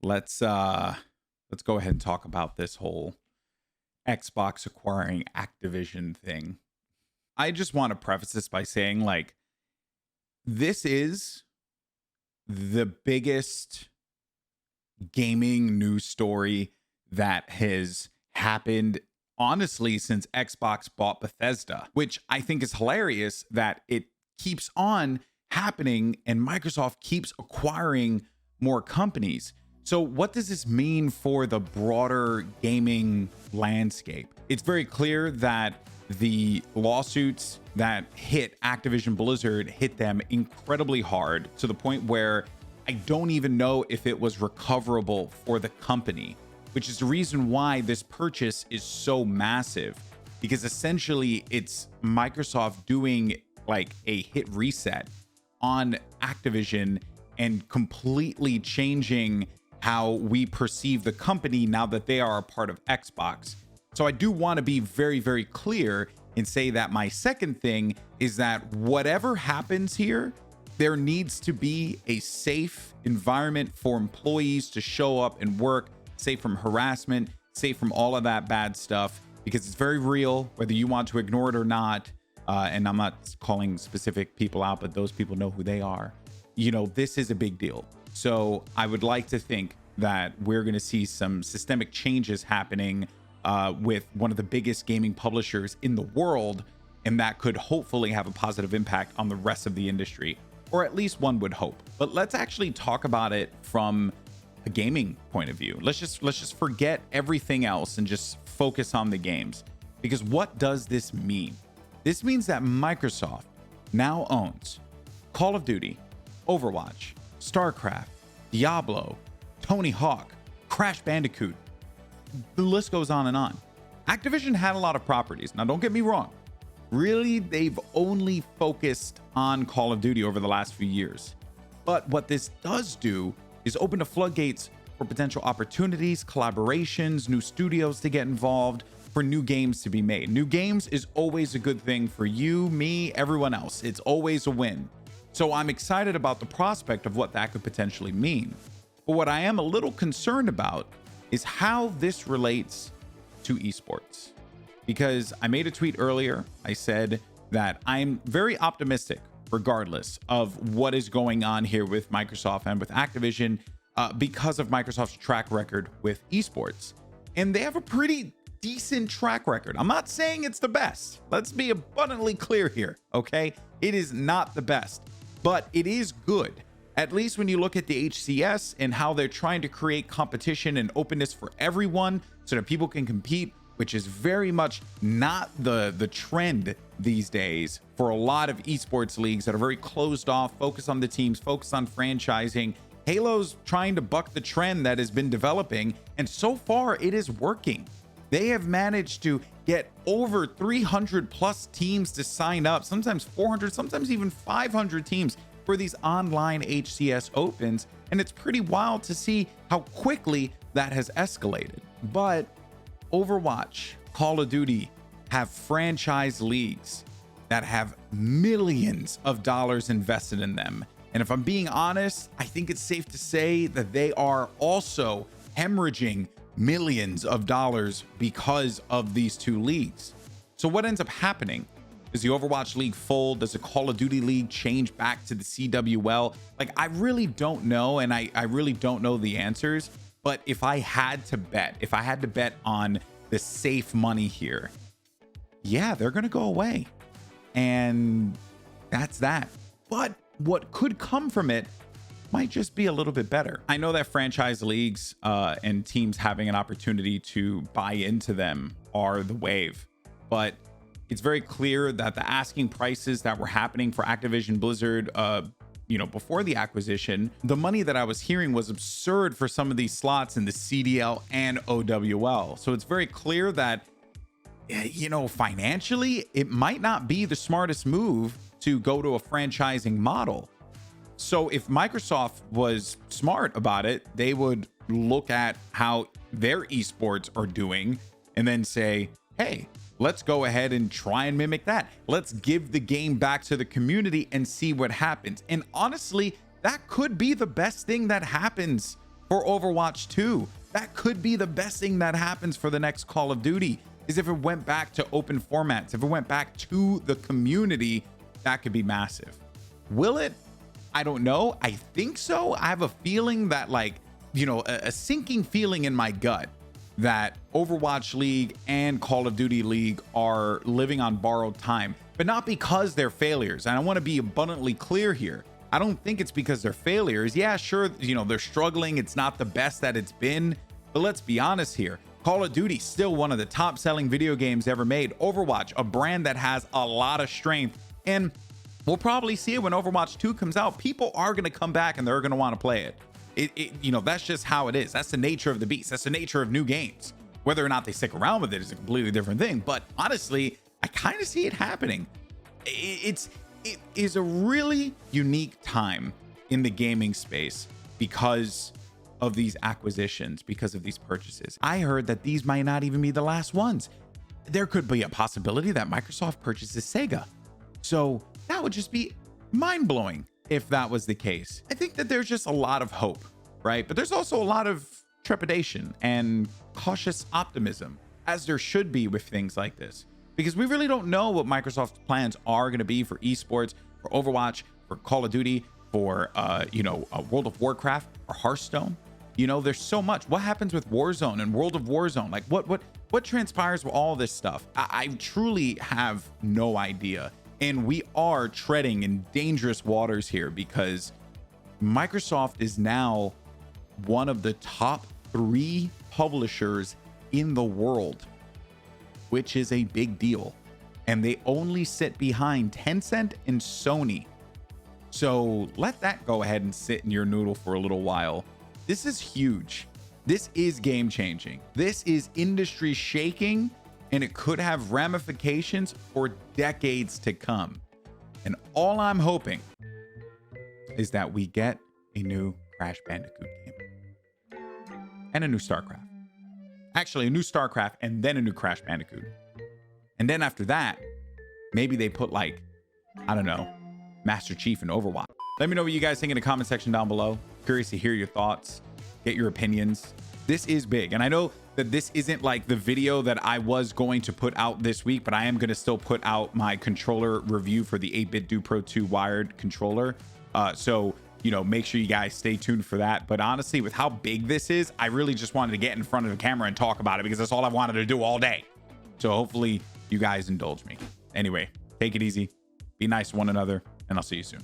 let's go ahead and talk about this whole Xbox acquiring Activision thing. I just want to preface this by saying, like, this is the biggest gaming news story that has happened, honestly, since Xbox bought Bethesda, which I think is hilarious that it keeps on happening and Microsoft keeps acquiring more companies. So what does this mean for the broader gaming landscape? It's very clear that the lawsuits that hit Activision Blizzard hit them incredibly hard, to the point where I don't even know if it was recoverable for the company, which is the reason why this purchase is so massive, because essentially it's Microsoft doing like a hit reset on Activision and completely changing how we perceive the company now that they are a part of Xbox. So I do want to be very, very clear and say that my second thing is that whatever happens here, there needs to be a safe environment for employees to show up and work, safe from harassment, safe from all of that bad stuff, because it's very real, whether you want to ignore it or not. And I'm not calling specific people out, but those people know who they are. You know, this is a big deal. So I would like to think that we're going to see some systemic changes happening with one of the biggest gaming publishers in the world, and that could hopefully have a positive impact on the rest of the industry, or at least one would hope. But let's actually talk about it from a gaming point of view. Let's just forget everything else and just focus on the games, because what does this mean? This means that Microsoft now owns Call of Duty, Overwatch, StarCraft, Diablo, Tony Hawk, Crash Bandicoot. The list goes on and on. Activision had a lot of properties. Now, don't get me wrong. Really, they've only focused on Call of Duty over the last few years. But what this does do is open the floodgates for potential opportunities, collaborations, new studios to get involved, for new games to be made. New games is always a good thing for you, me, everyone else. It's always a win. So I'm excited about the prospect of what that could potentially mean. But what I am a little concerned about is how this relates to esports. Because I made a tweet earlier. I said that I'm very optimistic, regardless of what is going on here with Microsoft and with Activision, because of Microsoft's track record with esports. And they have a pretty decent track record. I'm not saying it's the best. Let's be abundantly clear here, okay? It is not the best, but it is good. At least when you look at the HCS and how they're trying to create competition and openness for everyone so that people can compete, which is very much not the trend these days for a lot of esports leagues that are very closed off, focus on the teams, focus on franchising. Halo's trying to buck the trend that has been developing, and so far it is working. They have managed to get over 300 plus teams to sign up, sometimes 400, sometimes even 500 teams for these online HCS opens. And it's pretty wild to see how quickly that has escalated. But Overwatch, Call of Duty have franchise leagues that have millions of dollars invested in them. And if I'm being honest, I think it's safe to say that they are also hemorrhaging millions of dollars because of these two leagues. So what ends up happening? Does the Overwatch League fold? Does the Call of Duty League change back to the CWL? Like, I really don't know, and I really don't know the answers. But if I had to bet on the safe money here, yeah, they're going to go away. And that's that. But what could come from it might just be a little bit better. I know that franchise leagues and teams having an opportunity to buy into them are the wave, but it's very clear that the asking prices that were happening for Activision Blizzard, before the acquisition, the money that I was hearing was absurd for some of these slots in the CDL and OWL. So it's very clear that, financially, it might not be the smartest move to go to a franchising model. So if Microsoft was smart about it, they would look at how their esports are doing and then say, hey, let's go ahead and try and mimic that. Let's give the game back to the community and see what happens. And honestly, that could be the best thing that happens for Overwatch 2. That could be the best thing that happens for the next Call of Duty, is if it went back to open formats, if it went back to the community. That could be massive. Will it? I don't know. I think so. I have a feeling that, like, you know, a sinking feeling in my gut that Overwatch League and Call of Duty League are living on borrowed time, but not because they're failures. And I want to be abundantly clear here. I don't think it's because they're failures. Yeah, sure, you know, they're struggling. It's not the best that it's been, but let's be honest here. Call of Duty still one of the top selling video games ever made. Overwatch, a brand that has a lot of strength, and we'll probably see it when Overwatch 2 comes out. People are going to come back and they're going to want to play it. You know, that's just how it is. That's the nature of the beast. That's the nature of new games. Whether or not they stick around with it is a completely different thing. But honestly, I kind of see it happening. It is a really unique time in the gaming space because of these acquisitions, because of these purchases. I heard that these might not even be the last ones. There could be a possibility that Microsoft purchases Sega. So that would just be mind-blowing if that was the case. I think that there's just a lot of hope, right? But there's also a lot of trepidation and cautious optimism, as there should be with things like this, because we really don't know what Microsoft's plans are going to be for esports, for Overwatch, for Call of Duty, for World of Warcraft or Hearthstone. You know, there's so much. What happens with Warzone and World of Warzone? Like what transpires with all this stuff? I truly have no idea. And we are treading in dangerous waters here, because Microsoft is now one of the top 3 publishers in the world, which is a big deal. And they only sit behind Tencent and Sony. So let that go ahead and sit in your noodle for a little while. This is huge. This is game changing. This is industry shaking, and it could have ramifications for decades to come. And all I'm hoping is that we get a new Crash Bandicoot game and a new StarCraft. Actually, a new StarCraft and then a new Crash Bandicoot. And then after that, maybe they put, like, I don't know, Master Chief in Overwatch. Let me know what you guys think in the comment section down below. Curious to hear your thoughts, get your opinions. This is big. And I know that this isn't like the video that I was going to put out this week, but I am going to still put out my controller review for the 8-bit Do Pro 2 wired controller. So, you know, make sure you guys stay tuned for that. But honestly, with how big this is, I really just wanted to get in front of the camera and talk about it, because that's all I wanted to do all day. So hopefully you guys indulge me. Anyway, take it easy, be nice to one another, and I'll see you soon.